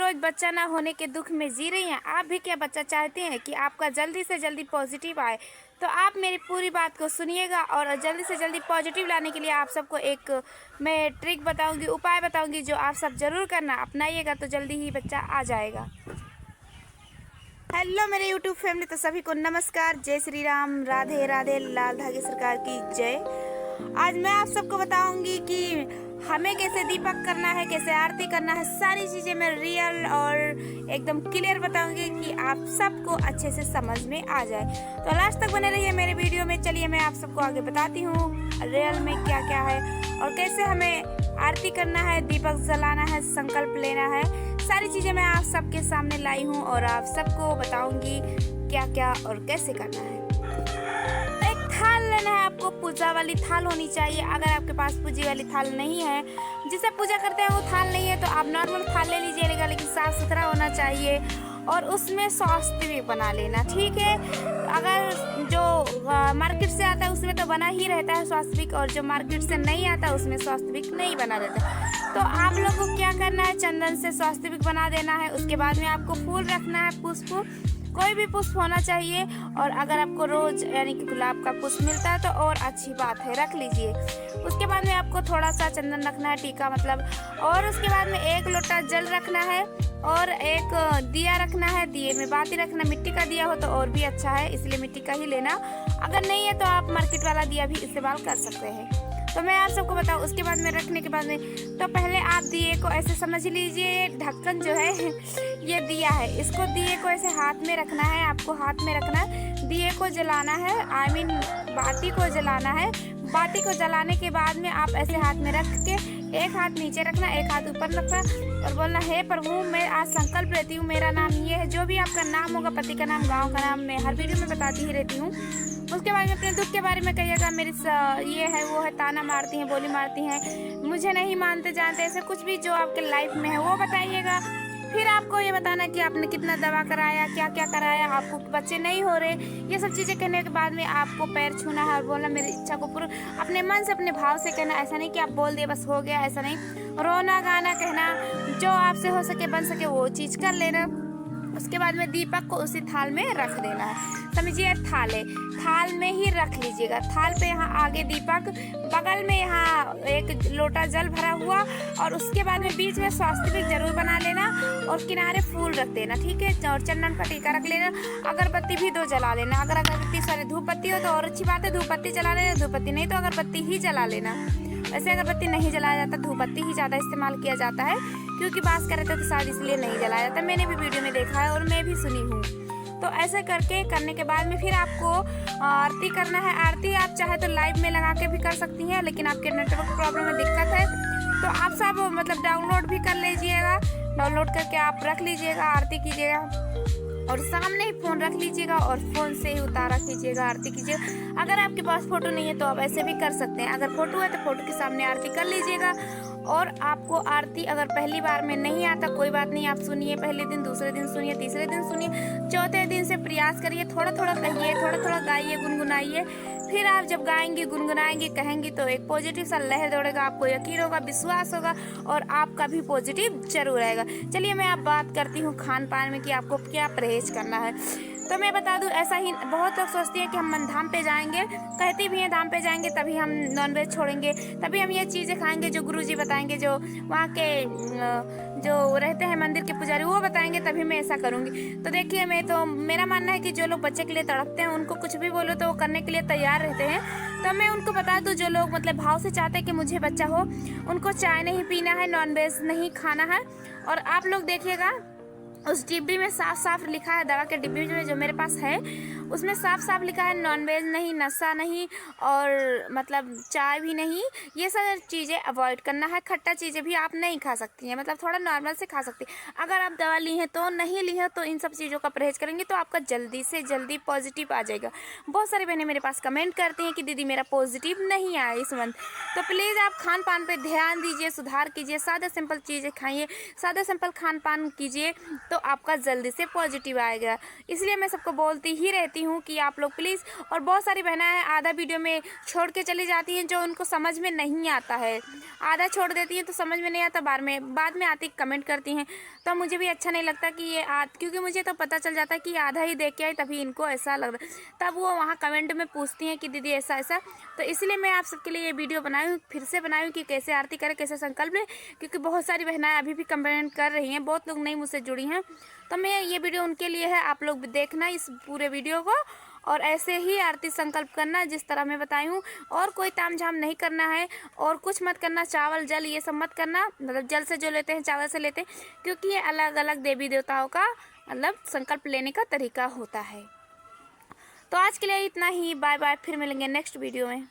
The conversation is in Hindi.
रोज बच्चा ना होने के दुख में जी रही हैं, आप भी क्या बच्चा चाहते हैं कि आपका जल्दी से जल्दी पॉजिटिव आए, तो आप मेरी पूरी बात को सुनिएगा। और जल्दी से जल्दी पॉजिटिव लाने के लिए आप सबको एक मैं ट्रिक बताऊंगी, उपाय बताऊंगी, जो आप सब ज़रूर करना, अपनाइएगा तो जल्दी ही बच्चा आ जाएगा। हेलो मेरे यूट्यूब फैमिली, तो सभी को नमस्कार, जय श्री राम, राधे राधे, लाल धागे सरकार की जय। आज मैं आप सबको बताऊंगी कि हमें कैसे दीपक करना है, कैसे आरती करना है, सारी चीज़ें मैं रियल और एकदम क्लियर बताऊंगी कि आप सबको अच्छे से समझ में आ जाए। तो लास्ट तक बने रहिए मेरे वीडियो में। चलिए मैं आप सबको आगे बताती हूँ रियल में क्या क्या है और कैसे हमें आरती करना है, दीपक जलाना है, संकल्प लेना है। सारी चीज़ें मैं आप सबके सामने लाई हूँ और आप सबको बताऊंगी क्या क्या और कैसे करना है। एक थाल लेना है आपको, पूजा वाली थाल होनी चाहिए। अगर आपके पास पूजी वाली थाल नहीं है, जिसे पूजा करते हैं वो थाल नहीं है, तो आप नॉर्मल थाल ले लीजिएगा, लेकिन साफ सुथरा होना चाहिए और उसमें स्वास्तिक बना लेना, ठीक है। अगर जो मार्केट से आता है उसमें तो बना ही रहता है स्वास्तिक, और जो मार्केट से नहीं आता उसमें स्वास्तिक नहीं बना रहता। तो आप लोग को क्या करना है, चंदन से स्वास्तिक बना देना है। उसके बाद में आपको फूल रखना है, पुष्प, कोई भी पुष्प होना चाहिए। और अगर आपको रोज यानी कि गुलाब का पुष्प मिलता है तो और अच्छी बात है, रख लीजिए। उसके बाद में आपको थोड़ा सा चंदन रखना है, टीका मतलब। और उसके बाद में एक लोटा जल रखना है और एक दिया रखना है। दिए में बाती रखना, मिट्टी का दिया हो तो और भी अच्छा है, इसलिए मिट्टी का ही लेना। अगर नहीं है तो आप मार्केट वाला दिया भी इस्तेमाल कर सकते हैं। तो मैं आप सबको बताऊँ, उसके बाद में रखने के बाद में तो पहले आप दिए को ऐसे समझ लीजिए, ढक्कन जो है ये दिया है, इसको दिए को ऐसे हाथ में रखना है, आपको हाथ में रखना है। दिए को जलाना है, आई मीन बाती को जलाना है। बाती को जलाने के बाद में आप ऐसे हाथ में रख के एक हाथ नीचे रखना, एक हाथ ऊपर रखना और बोलना, हे प्रभु मैं आज संकल्प लेती हूँ, मेरा नाम ये है, जो भी आपका नाम होगा, पति का नाम, गाँव का नाम, मैं हर वीडियो में बताती ही रहती हूँ। उसके बाद में अपने दुख के बारे में कहिएगा, मेरी ये है वो है, ताना मारती हैं, बोली मारती हैं, मुझे नहीं मानते जानते, ऐसे कुछ भी जो आपके लाइफ में है वो बताइएगा। फिर आपको ये बताना कि आपने कितना दवा कराया, क्या क्या कराया, आपको बच्चे नहीं हो रहे, ये सब चीज़ें कहने के बाद में आपको पैर छूना है और बोलना मेरी इच्छा को पूरा, अपने मन से अपने भाव से कहना। ऐसा नहीं कि आप बोल दिए बस हो गया, ऐसा नहीं। रोना गाना कहना, जो आपसे हो सके बन सके वो चीज़ कर लेना। उसके बाद में दीपक को उसी थाल में रख देना है, समझिए थाल है, थाल में ही रख लीजिएगा। थाल पे यहाँ आगे दीपक, बगल में यहाँ एक लोटा जल भरा हुआ, और उसके बाद में बीच में स्वास्तिक जरूर बना लेना और किनारे फूल रख देना, ठीक है। और चंदन का टीका रख लेना, अगरबत्ती भी 2 जला लेना। अगर अगरबत्ती सॉरी धूप बत्ती हो तो और अच्छी बात है, धूप बत्ती जला लेना, धूप बत्ती नहीं तो अगरबत्ती ही जला लेना। वैसे अगरबत्ती नहीं जलाया जाता, धूप बत्ती ही ज़्यादा इस्तेमाल किया जाता है, क्योंकि बास कर रहे थे तो शायद इसलिए नहीं जलाया जाता। मैंने भी वीडियो में देखा है और मैं भी सुनी हूँ। तो ऐसे करने के बाद में फिर आपको आरती करना है। आरती आप चाहे तो लाइव में लगा के भी कर सकती हैं, लेकिन आपके नेटवर्क प्रॉब्लम में दिक्कत है तो आप सब मतलब डाउनलोड भी कर लीजिएगा, डाउनलोड करके आप रख लीजिएगा, आरती कीजिएगा और सामने ही फ़ोन रख लीजिएगा और फ़ोन से ही उतारा कीजिएगा, आरती कीजिएगा। अगर आपके पास फ़ोटो नहीं है तो आप ऐसे भी कर सकते हैं, अगर फ़ोटो है तो फ़ोटो के सामने आरती कर लीजिएगा। और आपको आरती अगर पहली बार में नहीं आता कोई बात नहीं, आप सुनिए, पहले दिन, दूसरे दिन सुनिए, तीसरे दिन सुनिए, चौथे दिन से प्रयास करिए, थोड़ा थोड़ा कहिए, थोड़ा थोड़ा गाइए, गुनगुनाइए। फिर आप जब गाएंगे, गुनगुनाएंगे, कहेंगे तो एक पॉजिटिव सा लहर दौड़ेगा, आपको यकीन होगा, विश्वास होगा और आपका भी पॉजिटिव जरूर आएगा। चलिए मैं आप बात करती हूँ खान पान में कि आपको क्या परहेज करना है। तो मैं बता दूं, ऐसा ही बहुत लोग सोचते हैं कि हम धाम पे जाएंगे, कहती भी हैं धाम पे जाएंगे तभी हम नॉनवेज छोड़ेंगे, तभी हम ये चीज़ें खाएंगे जो गुरुजी बताएंगे, जो वहाँ के जो रहते हैं मंदिर के पुजारी वो बताएंगे, तभी मैं ऐसा करूँगी। तो देखिए, मेरा मानना है कि जो लोग बच्चे के लिए तड़पते हैं उनको कुछ भी बोलो तो वो करने के लिए तैयार रहते हैं। तो मैं उनको बता दूँ, जो लोग मतलब भाव से चाहते हैं कि मुझे बच्चा हो, उनको चाय नहीं पीना है, नॉनवेज नहीं खाना है। और आप लोग देखिएगा उस डिब्बी में साफ साफ लिखा है, दवा के डिब्बी में जो मेरे पास है उसमें साफ साफ लिखा है नॉनवेज नहीं, नशा नहीं और मतलब चाय भी नहीं, ये सब चीज़ें अवॉइड करना है। खट्टा चीज़ें भी आप नहीं खा सकती हैं, मतलब थोड़ा नॉर्मल से खा सकती हैं। अगर आप दवा ली हैं तो, नहीं ली है तो इन सब चीज़ों का परहेज करेंगे तो आपका जल्दी से जल्दी पॉजिटिव आ जाएगा। बहुत सारी बहनें मेरे पास कमेंट करती हैं कि दीदी मेरा पॉजिटिव नहीं आया इस मंथ। तो प्लीज़ आप खान पान पर ध्यान दीजिए, सुधार कीजिए, सादा सिंपल चीज़ें खाइए, सादा सिंपल खान पान कीजिए तो आपका जल्दी से पॉजिटिव आएगा। इसलिए मैं सबको बोलती ही रहती चाहती हूँ कि आप लोग प्लीज़, और बहुत सारी बहनें हैं आधा वीडियो में छोड़ के चली जाती हैं, जो उनको समझ में नहीं आता है, आधा छोड़ देती हैं तो समझ में नहीं आता, बाद में आती कमेंट करती हैं। तो मुझे भी अच्छा नहीं लगता कि ये क्योंकि मुझे तो पता चल जाता है कि आधा ही देख के आई तभी इनको ऐसा लग रहा, तब वो वहाँ कमेंट में पूछती हैं कि दीदी ऐसा ऐसा। तो इसलिए मैं आप सबके लिए ये वीडियो बनाई हूँ, फिर से बनाई हूँ कि कैसे आरती करें, कैसे संकल्प लें, क्योंकि बहुत सारी बहनाएं अभी भी कमेंट कर रही हैं, बहुत लोग नहीं मुझसे जुड़ी हैं। तो मैं ये वीडियो उनके लिए है, आप लोग देखना इस पूरे वीडियो को और ऐसे ही आरती संकल्प करना जिस तरह मैं बताई हूँ, और कोई तामझाम नहीं करना है और कुछ मत करना, चावल जल ये सब मत करना, मतलब जल से जो लेते हैं चावल से लेते हैं, क्योंकि ये अलग अलग देवी देवताओं का मतलब संकल्प लेने का तरीका होता है। तो आज के लिए इतना ही, बाय बाय, फिर मिलेंगे नेक्स्ट वीडियो में।